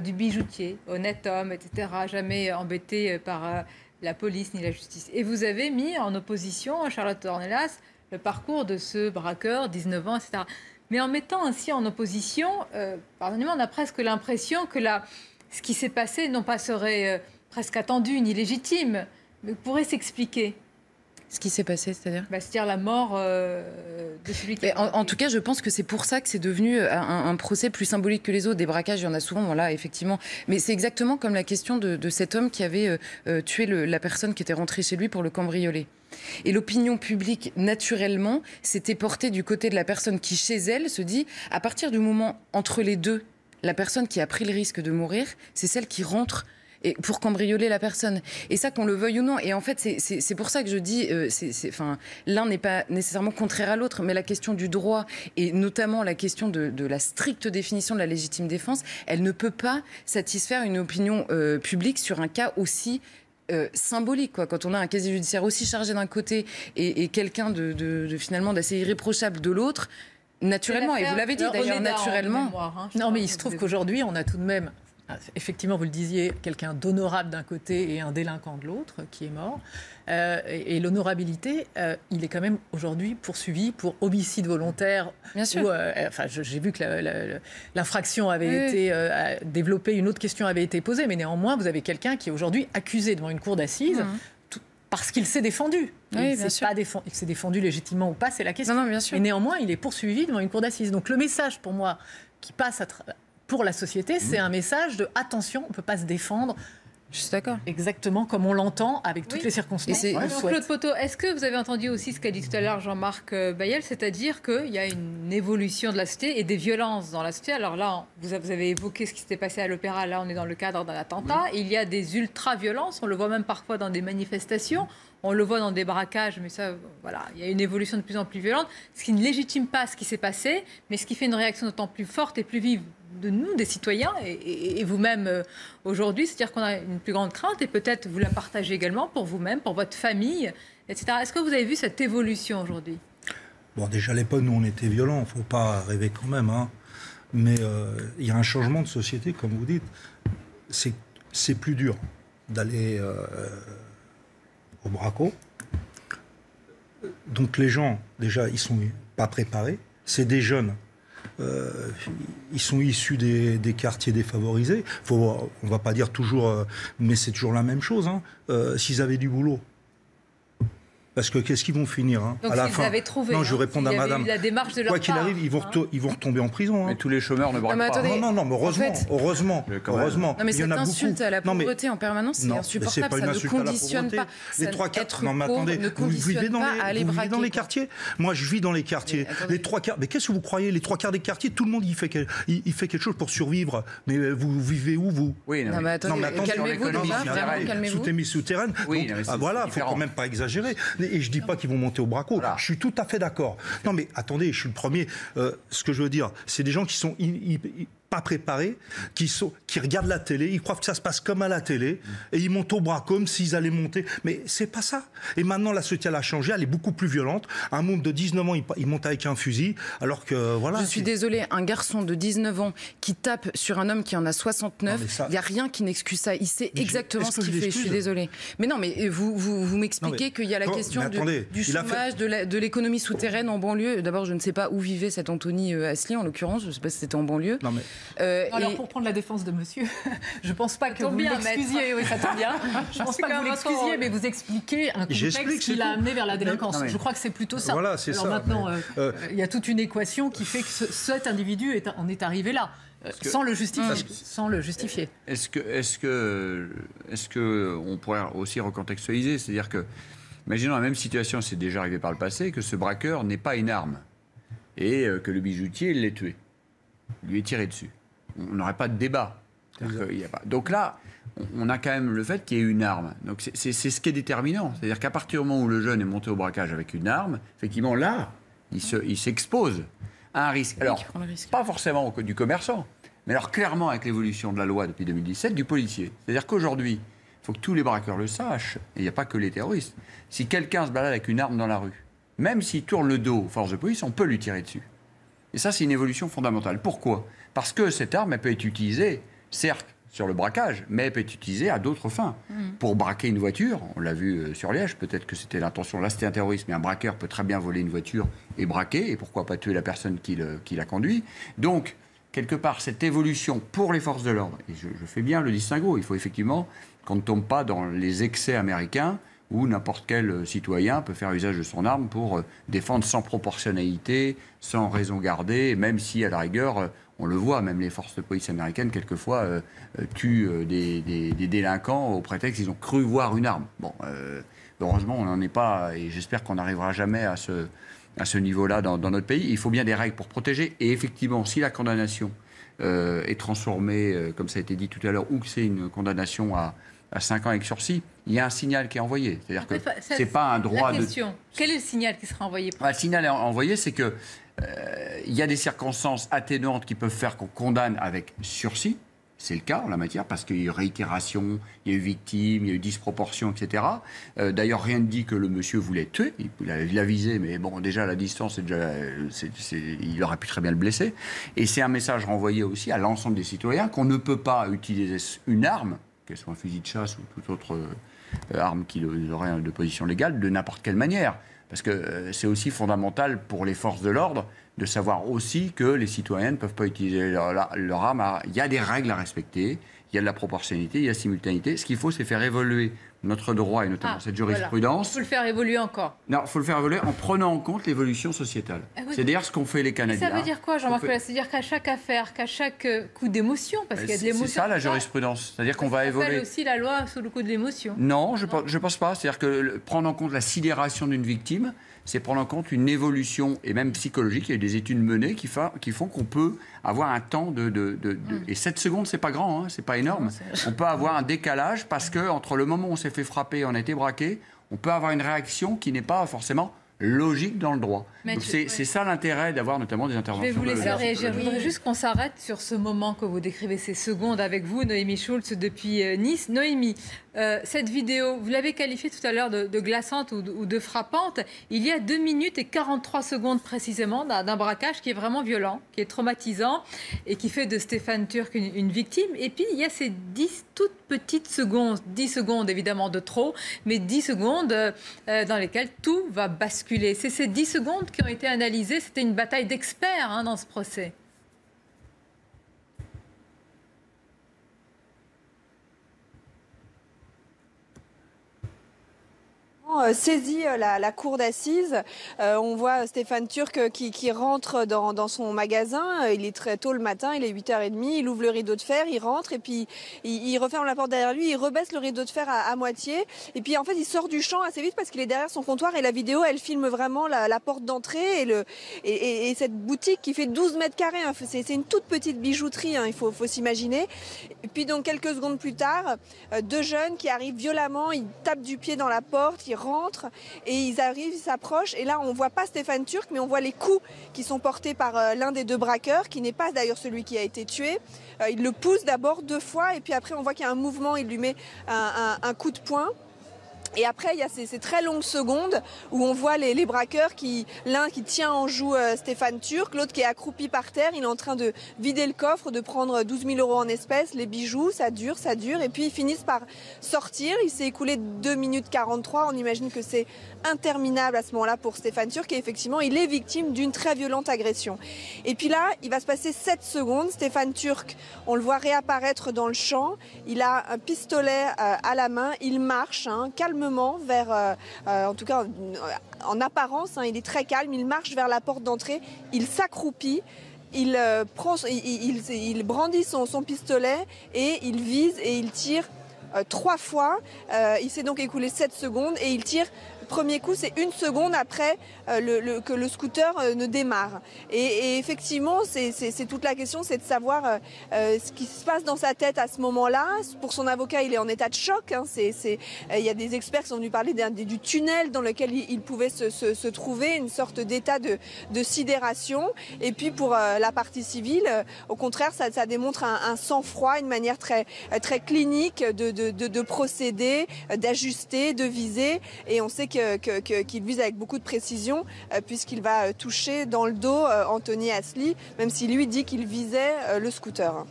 du bijoutier, honnête homme, etc., jamais embêté par la police ni la justice. Et vous avez mis en opposition, Charlotte Dornelas, le parcours de ce braqueur, 19 ans, etc. Mais en mettant ainsi en opposition, pardonnez-moi, on a presque l'impression que ce qui s'est passé non pas serait presque attendu ni légitime, mais pourrait s'expliquer. Ce qui s'est passé, c'est-à-dire c'est-à-dire la mort de celui qui... En tout cas, je pense que c'est pour ça que c'est devenu un procès plus symbolique que les autres. Des braquages, il y en a souvent, voilà, effectivement. Mais c'est exactement comme la question de cet homme qui avait tué la personne qui était rentrée chez lui pour le cambrioler. Et l'opinion publique, naturellement, s'était portée du côté de la personne qui, chez elle, se dit, à partir du moment entre les deux, la personne qui a pris le risque de mourir, c'est celle qui rentre et pour cambrioler la personne. Et ça, qu'on le veuille ou non. Et en fait, c'est pour ça que je dis, l'un n'est pas nécessairement contraire à l'autre, mais la question du droit, et notamment la question de la stricte définition de la légitime défense, elle ne peut pas satisfaire une opinion publique sur un cas aussi symbolique, quoi. Quand on a un casier judiciaire aussi chargé d'un côté et quelqu'un finalement d'assez irréprochable de l'autre, naturellement, et vous l'avez dit d'ailleurs, naturellement... Non, mais il se trouve qu'aujourd'hui, on a tout de même effectivement, vous le disiez, quelqu'un d'honorable d'un côté et un délinquant de l'autre qui est mort. Et l'honorabilité, il est quand même aujourd'hui poursuivi pour homicide volontaire. Bien sûr. J'ai vu que l'infraction avait été développée, une autre question avait été posée, mais néanmoins, vous avez quelqu'un qui est aujourd'hui accusé devant une cour d'assises. Parce qu'il s'est défendu. Oui, il s'est défendu légitimement ou pas, c'est la question. Non, bien sûr. Et néanmoins, il est poursuivi devant une cour d'assises. Donc le message, pour moi, qui passe pour la société, c'est un message de attention, on ne peut pas se défendre. Je suis d'accord. Exactement comme on l'entend, avec toutes les circonstances. Claude Poteau, est-ce que vous avez entendu aussi ce qu'a dit tout à l'heure Jean-Marc Bailleul, c'est-à-dire qu'il y a une évolution de la société et des violences dans la société. Alors là, vous avez évoqué ce qui s'était passé à l'Opéra, là on est dans le cadre d'un attentat. Il y a des ultra-violences, on le voit même parfois dans des manifestations, on le voit dans des braquages, mais ça, voilà, il y a une évolution de plus en plus violente, ce qui ne légitime pas ce qui s'est passé, mais ce qui fait une réaction d'autant plus forte et plus vive de nous, des citoyens, et vous-même aujourd'hui, c'est-à-dire qu'on a une plus grande crainte, et peut-être vous la partagez également pour vous-même, pour votre famille, etc. Est-ce que vous avez vu cette évolution aujourd'hui ? Bon, déjà à l'époque, nous, on était violents, il ne faut pas rêver quand même, hein. Mais il y a un changement de société, comme vous dites. C'est plus dur d'aller au braco. Donc les gens, déjà, ils ne sont pas préparés. C'est des jeunes. Ils sont issus des quartiers défavorisés. On ne va pas dire toujours, mais c'est toujours la même chose. Hein. S'ils avaient du boulot. Parce que qu'est-ce qu'ils vont finir Donc, à la fin trouvé, Non, je réponds à madame. La démarche de leur Quoi qu'il arrive, ils vont retomber en prison. Mais tous les chômeurs ne braquent pas. attendez, Non, mais heureusement. Non, mais cette insulte à la pauvreté en permanence, c'est insupportable. Ça ne conditionne pas. Les trois quarts. Non, mais attendez, vous vivez dans les quartiers. Moi, je vis dans les quartiers. Les trois quarts. Mais qu'est-ce que vous croyez ? Les trois quarts des quartiers, tout le monde il fait quelque chose pour survivre. Mais vous vivez où, vous ? Oui, non, mais attendez, calmez-vous déjà, vraiment, calmez-vous. Souterraine. Oui, voilà, il faut quand même pas exagérer. Et je dis pas qu'ils vont monter au braco. Voilà. Je suis tout à fait d'accord. Non, mais attendez, je suis le premier. Ce que je veux dire, c'est des gens qui sont pas préparés, qui regardent la télé, ils croient que ça se passe comme à la télé, et ils montent au bras comme s'ils allaient monter. Mais c'est pas ça. Et maintenant, la société elle a changé, elle est beaucoup plus violente. Un môme de 19 ans, il monte avec un fusil, alors que voilà. Je suis désolée, un garçon de 19 ans qui tape sur un homme qui en a 69, il n'y a rien qui n'excuse ça. Il sait exactement ce qu'il fait. Je suis désolée. Mais non, mais vous m'expliquez qu'il y a la question du chômage, de l'économie souterraine en banlieue. D'abord, je ne sais pas où vivait cet Anthony Asli, en l'occurrence. Je ne sais pas si c'était en banlieue. Non, mais... Alors, pour prendre la défense de monsieur, je ne pense pas que vous l'excusiez. Oui, ça tombe bien. Je ne pense pas que vous l'excusiez, mais vous expliquez un contexte qui l'a amené vers la délinquance. Je crois que c'est plutôt ça. Voilà, c'est ça. Alors maintenant, il y a toute une équation qui fait que cet individu en est arrivé là. Sans le justifier. Est-ce que on pourrait aussi recontextualiser, c'est-à-dire que, imaginons la même situation, c'est déjà arrivé par le passé, que ce braqueur n'ait pas une arme et que le bijoutier l'ait tué, lui ait tiré dessus. On n'aurait pas de débat. Donc là, on a quand même le fait qu'il y ait une arme. Donc c'est ce qui est déterminant. C'est-à-dire qu'à partir du moment où le jeune est monté au braquage avec une arme, effectivement là, il s'expose à un risque. Alors, pas forcément du commerçant, mais alors clairement avec l'évolution de la loi depuis 2017, du policier. C'est-à-dire qu'aujourd'hui, il faut que tous les braqueurs le sachent, et il n'y a pas que les terroristes. Si quelqu'un se balade avec une arme dans la rue, même s'il tourne le dos aux forces de police, on peut lui tirer dessus. Et ça, c'est une évolution fondamentale. Pourquoi ? Parce que cette arme, elle peut être utilisée, certes, sur le braquage, mais elle peut être utilisée à d'autres fins. Pour braquer une voiture, on l'a vu sur Liège, peut-être que c'était l'intention, là c'était un terroriste, mais un braqueur peut très bien voler une voiture et braquer, et pourquoi pas tuer la personne qui la conduit. Donc, quelque part, cette évolution pour les forces de l'ordre, et je fais bien le distinguo, il faut effectivement qu'on ne tombe pas dans les excès américains, où n'importe quel citoyen peut faire usage de son arme pour défendre sans proportionnalité, sans raison gardée, même si, à la rigueur, on le voit, même les forces de police américaines, quelquefois, tuent des délinquants au prétexte qu'ils ont cru voir une arme. Bon, heureusement, on n'en est pas, et j'espère qu'on n'arrivera jamais à ce niveau-là dans notre pays. Il faut bien des règles pour protéger, et effectivement, si la condamnation est transformée, comme ça a été dit tout à l'heure, ou que c'est une condamnation à 5 ans avec sursis, il y a un signal qui est envoyé. C'est-à-dire que c'est pas un droit de... Quel est le signal qui sera envoyé ? Le signal envoyé, c'est que il y a des circonstances atténuantes qui peuvent faire qu'on condamne avec sursis, C'est le cas en la matière parce qu'il y a eu réitération, il y a eu victime, il y a eu disproportion, etc. D'ailleurs, rien ne dit que le monsieur voulait tuer. Il a visé, mais bon, déjà à la distance, il aurait pu très bien le blesser. Et c'est un message renvoyé aussi à l'ensemble des citoyens qu'on ne peut pas utiliser une arme, qu'elle soit un fusil de chasse ou toute autre arme qui aurait de position légale, de n'importe quelle manière. Parce que c'est aussi fondamental pour les forces de l'ordre de savoir aussi que les citoyens ne peuvent pas utiliser leur arme. Il y a des règles à respecter, il y a de la proportionnalité, il y a de la simultanéité. Ce qu'il faut, c'est faire évoluer notre droit et notamment cette jurisprudence. Il faut le faire évoluer encore. Non, il faut le faire évoluer en prenant en compte l'évolution sociétale. C'est d'ailleurs ce qu'ont fait les Canadiens. Ça veut dire quoi, Jean-Marc Aulas? C'est-à-dire qu'à chaque affaire, qu'à chaque coup d'émotion, parce qu'il y a de l'émotion. C'est ça la jurisprudence. C'est-à-dire qu'on va évoluer. Ça s'appelle aussi la loi sous le coup de l'émotion. Non, je ne pense pas. C'est-à-dire que prendre en compte la sidération d'une victime, c'est prendre en compte une évolution, et même psychologique. Il y a des études menées qui font qu'on peut avoir un temps Et 7 secondes, c'est pas grand, c'est pas énorme. On peut avoir un décalage parce que entre le moment où on s'est fait frapper et on a été braqué, on peut avoir une réaction qui n'est pas forcément logique dans le droit. Donc c'est ça l'intérêt d'avoir notamment des interventions. Je vais vous laisser réagir. Je voudrais juste qu'on s'arrête sur ce moment que vous décrivez, ces secondes avec vous, Noémie Schulz, depuis Nice. Noémie, cette vidéo, vous l'avez qualifiée tout à l'heure de glaçante ou de frappante. Il y a 2 minutes et 43 secondes précisément d'un braquage qui est vraiment violent, qui est traumatisant et qui fait de Stéphane Turc une victime. Et puis il y a ces 10 toutes petites secondes, 10 secondes évidemment de trop, mais 10 secondes dans lesquelles tout va basculer. C'est ces 10 secondes qui ont été analysées. C'était une bataille d'experts dans ce procès. Saisit la cour d'assises. On voit Stéphane Turc qui rentre dans son magasin. Il est très tôt le matin, il est 8h30. Il ouvre le rideau de fer, il rentre et puis il referme la porte derrière lui. Il rebaisse le rideau de fer à moitié. Et puis en fait, il sort du champ assez vite parce qu'il est derrière son comptoir. Et la vidéo, elle filme vraiment la porte d'entrée et cette boutique qui fait 12 mètres carrés. C'est une toute petite bijouterie, il faut s'imaginer. Et puis donc quelques secondes plus tard, 2 jeunes qui arrivent violemment. Ils tapent du pied dans la porte. Ils rentrent et ils arrivent, ils s'approchent et là on voit pas Stéphane Turc mais on voit les coups qui sont portés par l'un des 2 braqueurs qui n'est pas d'ailleurs celui qui a été tué. Il le pousse d'abord 2 fois et puis après on voit qu'il y a un mouvement, il lui met un coup de poing. Et après, il y a ces très longues secondes où on voit les braqueurs, l'un qui tient en joue Stéphane Turc, l'autre qui est accroupi par terre. Il est en train de vider le coffre, de prendre 12 000 € en espèces, les bijoux, ça dure. Et puis ils finissent par sortir. Il s'est écoulé 2 minutes 43. On imagine que c'est interminable à ce moment-là pour Stéphane Turc. Et effectivement, il est victime d'une très violente agression. Et puis là, il va se passer 7 secondes. Stéphane Turc, on le voit réapparaître dans le champ. Il a un pistolet à la main. Il marche calmement vers, en tout cas en apparence, il est très calme, il marche vers la porte d'entrée, il s'accroupit, il brandit son pistolet et il vise et il tire 3 fois. Il s'est donc écoulé 7 secondes et il tire. Premier coup, c'est 1 seconde après que le scooter ne démarre. Et effectivement, c'est toute la question, c'est de savoir ce qui se passe dans sa tête à ce moment-là. Pour son avocat, il est en état de choc. Il y a des experts qui sont venus parler du tunnel dans lequel il pouvait se trouver, une sorte d'état de sidération. Et puis pour la partie civile, au contraire, ça démontre un sang-froid, une manière très, très clinique de procéder, d'ajuster, de viser. Et on sait qu'il vise avec beaucoup de précision puisqu'il va toucher dans le dos Anthony Asli, même si lui dit qu'il visait le scooter.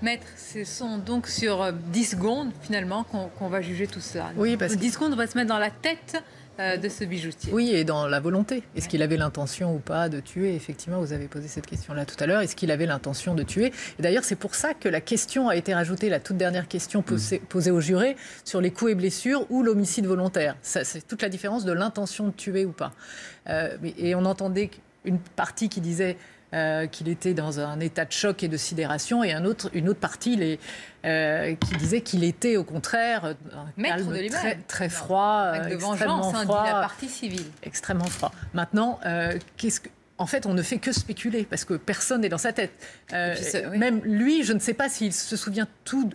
Maître, ce sont donc sur 10 secondes finalement qu'on va juger tout ça. Oui, parce que 10 secondes, on va se mettre dans la tête de ce bijoutier. Oui, et dans la volonté. Est-ce qu'il avait l'intention ou pas de tuer? Effectivement, vous avez posé cette question-là tout à l'heure. Est-ce qu'il avait l'intention de tuer? Et d'ailleurs, c'est pour ça que la question a été rajoutée, la toute dernière question posée au juré, sur les coups et blessures ou l'homicide volontaire. C'est toute la différence de l'intention de tuer ou pas. Et on entendait une partie qui disait qu'il était dans un état de choc et de sidération, et une autre partie qui disait qu'il était au contraire calme, très froid, de vengeance, extrêmement froid, dit la partie civile. Extrêmement froid. Maintenant, en fait, on ne fait que spéculer parce que personne n'est dans sa tête. Oui. Même lui, je ne sais pas s'il se souvient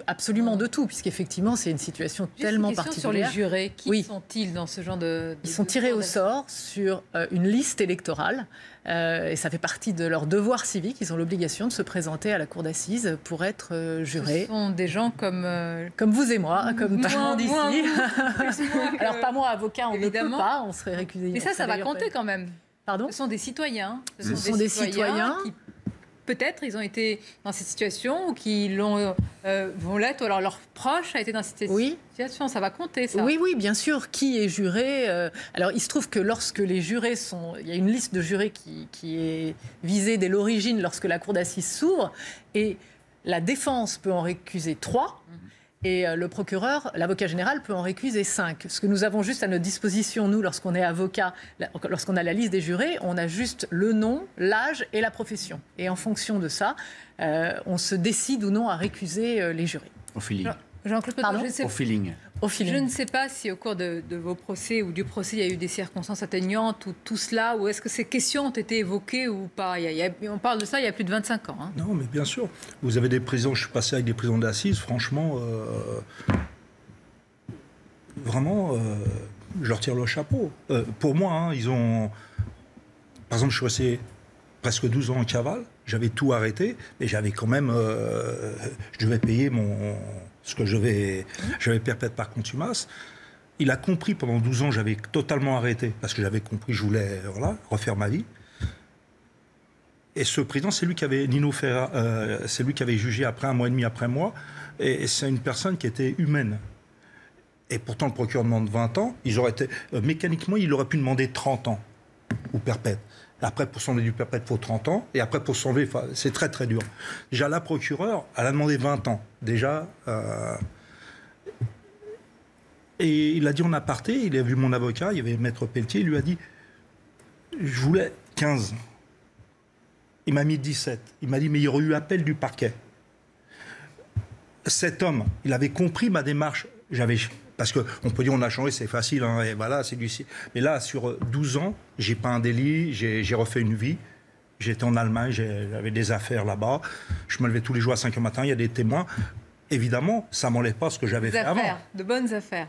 absolument de tout, puisqu'effectivement, c'est une situation tellement particulière. Sur les jurés, qui Oui. sont-ils dans ce genre de... Ils sont tirés au sort sur une liste électorale et ça fait partie de leur devoir civique. Ils ont l'obligation de se présenter à la cour d'assises pour être jurés. Ce sont des gens comme vous et moi, comme tout le monde ici. moi, plus moi que- Alors pas moi, avocat, on Évidemment. ne peut pas, on serait récusé. Mais ça va compter quand même. Pardon ? Ce sont des citoyens. Ce sont des citoyens qui, peut-être, ils ont été dans cette situation ou qui vont l'être, ou alors leur proche a été dans cette situation. Ça va compter, ça. Oui, bien sûr. Qui est juré Alors, il se trouve que lorsque les jurés sont... Il y a une liste de jurés qui est visée dès l'origine lorsque la cour d'assises s'ouvre. Et la défense peut en récuser 3. Et le procureur, l'avocat général, peut en récuser 5. Ce que nous avons juste à notre disposition, nous, lorsqu'on est avocat, lorsqu'on a la liste des jurés, on a juste le nom, l'âge et la profession. Et en fonction de ça, on se décide ou non à récuser les jurés. Au feeling. Jean-Claude Peton, Au feeling. Je ne sais pas si au cours de vos procès ou du procès, il y a eu des circonstances atténuantes ou tout cela, ou est-ce que ces questions ont été évoquées ou pas. On parle de ça il y a plus de 25 ans. Hein. Non, mais bien sûr. Vous avez des prisons, je suis passé avec des prisons d'assises, franchement, vraiment, je leur tire le chapeau. Pour moi, hein, ils ont... Par exemple, je suis resté presque 12 ans en cavale, j'avais tout arrêté, mais j'avais quand même... je devais payer ce que j'avais perpète par contumace. Il a compris pendant 12 ans, j'avais totalement arrêté, parce que j'avais compris, je voulais refaire ma vie. Et ce président, c'est lui qui avait, Nino Ferra, c'est lui qui avait jugé après 1 mois et demi après moi, et c'est une personne qui était humaine. Et pourtant, le procureur demande 20 ans, mécaniquement, il aurait pu demander 30 ans, ou perpète. Après, pour s'enlever du perpète, il faut 30 ans. Et après, pour s'enlever, c'est très, très dur. Déjà, la procureure, elle a demandé 20 ans. Déjà. Et il a dit en aparté, il a vu mon avocat, il y avait Maître Pelletier, il lui a dit je voulais 15. Il m'a mis 17. Il m'a dit mais il y aurait eu appel du parquet. Cet homme, il avait compris ma démarche. Parce qu'on peut dire on a changé, c'est facile, hein, et voilà, c'est du... Mais là, sur 12 ans, j'ai pas un délit, j'ai refait une vie. J'étais en Allemagne, j'avais des affaires là-bas. Je me levais tous les jours à 5 h matin, il y a des témoins. Évidemment, ça m'enlève pas ce que j'avais fait avant. De bonnes affaires.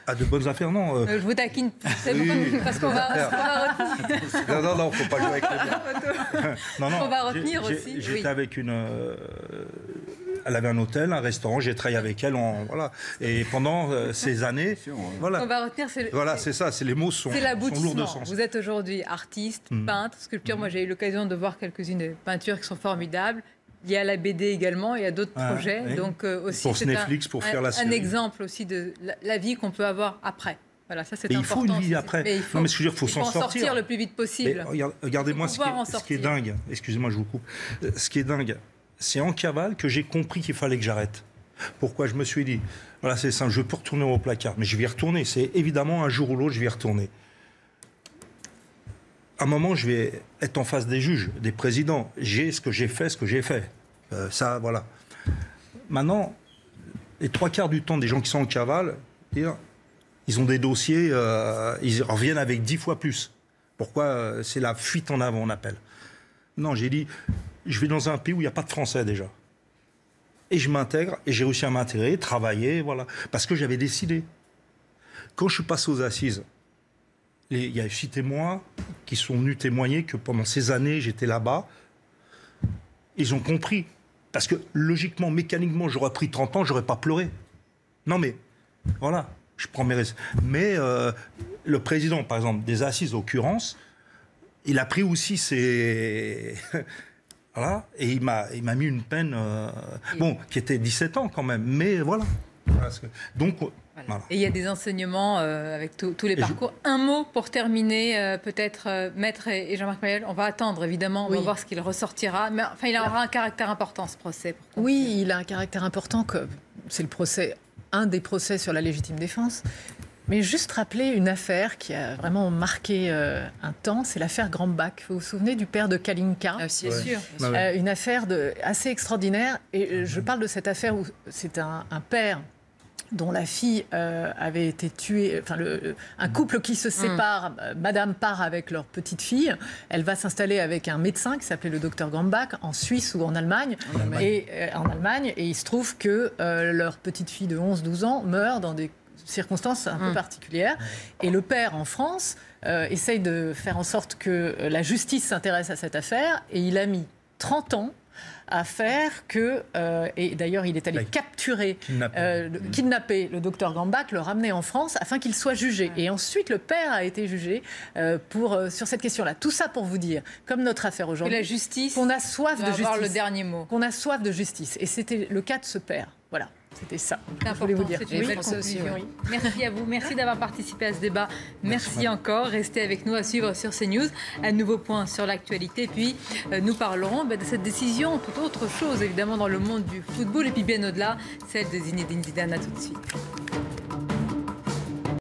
Ah, de bonnes affaires, non. Je vous taquine, parce qu'on va retenir. Non, faut pas jouer avec les biens. On va retenir aussi. J'étais avec une... elle avait un hôtel, un restaurant, j'ai travaillé avec elle. Voilà. Et pendant ces années... Voilà. On va retenir... Voilà, c'est ça, les mots sont lourds de sens. Vous êtes aujourd'hui artiste, peintre, sculpteur. Moi, j'ai eu l'occasion de voir quelques-unes des peintures qui sont formidables. Il y a la BD également, il y a d'autres projets. Oui. Donc aussi, pour Netflix, pour faire la série. Un exemple aussi de la vie qu'on peut avoir après. Voilà, ça c'est important. Il faut une vie après. Mais non, mais ce que je veux dire, il faut s'en sortir le plus vite possible. Mais regardez-moi ce qui est dingue. Excusez-moi, je vous coupe. Ce qui est dingue, c'est en cavale que j'ai compris qu'il fallait que j'arrête. Pourquoi? Je me suis dit, voilà, c'est simple, je peux retourner au placard, mais je vais y retourner. C'est évidemment un jour ou l'autre, je vais y retourner. À un moment, je vais être en face des juges, des présidents. J'ai ce que j'ai fait, ça, voilà. Maintenant, les 3/4 du temps des gens qui sont en cavale, ils ont des dossiers, ils reviennent avec 10 fois plus. Pourquoi? C'est la fuite en avant, on appelle. Non, j'ai dit, je vais dans un pays où il n'y a pas de Français déjà. Et je m'intègre, et j'ai réussi à m'intégrer, travailler, voilà. Parce que j'avais décidé. Quand je suis passé aux assises, il y a 6 témoins qui sont venus témoigner que pendant ces années, j'étais là-bas. Ils ont compris. Parce que logiquement, mécaniquement, j'aurais pris 30 ans, j'aurais pas pleuré. Non mais, voilà, je prends mes risques. Mais le président, par exemple, des assises, l'occurrence, il a pris aussi ses... voilà, et il m'a mis une peine, qui était 17 ans quand même, mais voilà. Donc... Voilà. Et il y a des enseignements avec tous les parcours. Un mot pour terminer, peut-être, Maître et Jean-Marc Mayol. On va attendre, évidemment, on va voir ce qu'il ressortira. Mais enfin, il aura un caractère important, ce procès. Oui, il a un caractère important. C'est le procès, un des procès sur la légitime défense. Mais juste rappeler une affaire qui a vraiment marqué un temps, c'est l'affaire Grambach. Vous vous souvenez du père de Kalinka? Bien sûr. Une affaire assez extraordinaire. Et je parle de cette affaire où c'est un père dont la fille avait été tuée, enfin un couple qui se sépare, madame part avec leur petite fille, elle va s'installer avec un médecin qui s'appelait le docteur Gambach en Suisse ou en Allemagne. En Allemagne, et il se trouve que leur petite fille de 11-12 ans meurt dans des circonstances un peu particulières. Et le père en France essaye de faire en sorte que la justice s'intéresse à cette affaire, et il a mis 30 ans à faire que, et d'ailleurs il est allé capturer, kidnapper le docteur Gambach, le ramener en France afin qu'il soit jugé. Et ensuite le père a été jugé sur cette question-là. Tout ça pour vous dire, comme notre affaire aujourd'hui, la justice, qu'on a soif de justice. Le dernier mot. Qu'on a soif de justice. Et c'était le cas de ce père. Voilà. C'était ça. Je voulais vous dire. C'est une belle conclusion. Merci à vous. Merci d'avoir participé à ce débat. Merci encore. Restez avec nous à suivre sur CNews. Un nouveau point sur l'actualité. Puis nous parlerons de cette décision, tout autre chose évidemment dans le monde du football et puis bien au-delà, celle de Zinedine Zidane. À tout de suite.